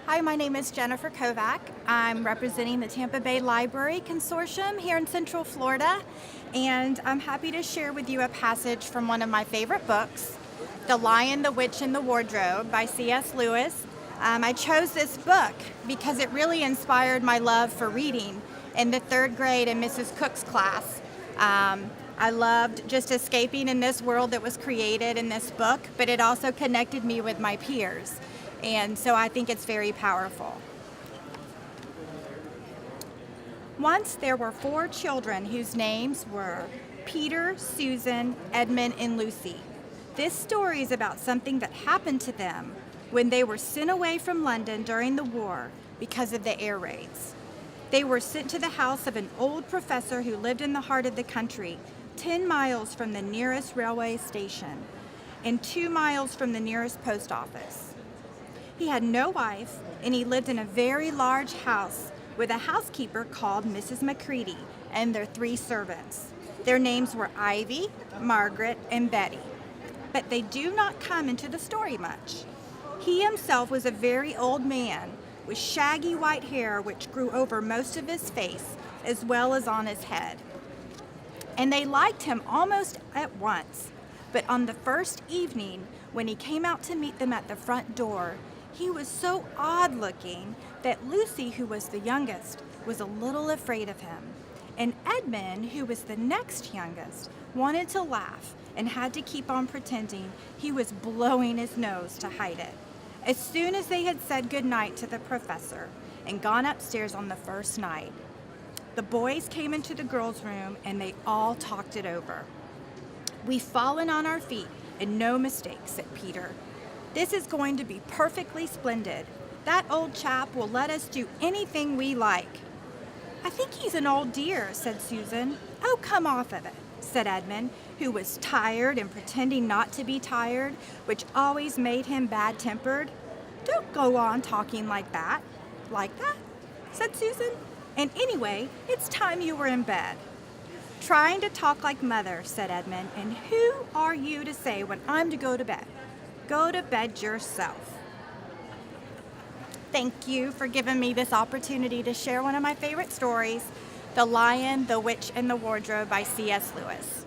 Hi, my name is Jennifer Kovak. I'm representing the Tampa Bay Library Consortium here in Central Florida, and I'm happy to share with you a passage from one of my favorite books, The Lion, the Witch, and the Wardrobe by C.S. Lewis. I chose this book because it really inspired my love for reading in the third grade in Mrs. Cook's class. I loved just escaping in this world that was created in this book, but it also connected me with my peers. And so I think it's very powerful. Once there were 4 children whose names were Peter, Susan, Edmund, and Lucy. This story is about something that happened to them when they were sent away from London during the war because of the air raids. They were sent to the house of an old professor who lived in the heart of the country, 10 miles from the nearest railway station and 2 miles from the nearest post office. He had no wife, and he lived in a very large house with a housekeeper called Mrs. Macready and their 3 servants. Their names were Ivy, Margaret, and Betty. But they do not come into the story much. He himself was a very old man with shaggy white hair which grew over most of his face as well as on his head. And they liked him almost at once. But on the first evening, when he came out to meet them at the front door, he was so odd-looking that Lucy, who was the youngest, was a little afraid of him. And Edmund, who was the next youngest, wanted to laugh and had to keep on pretending he was blowing his nose to hide it. As soon as they had said goodnight to the professor and gone upstairs on the first night, the boys came into the girls' room and they all talked it over. "We've fallen on our feet, and no mistake," said Peter. "This is going to be perfectly splendid. That old chap will let us do anything we like." "I think he's an old dear," said Susan. "Oh, come off of it," said Edmund, who was tired and pretending not to be tired, which always made him bad-tempered. "Don't go on talking like that." "Like that?" said Susan. "And anyway, it's time you were in bed." "Trying to talk like mother," said Edmund. "And who are you to say when I'm to go to bed? Go to bed yourself." Thank you for giving me this opportunity to share one of my favorite stories, The Lion, the Witch, and the Wardrobe by C.S. Lewis.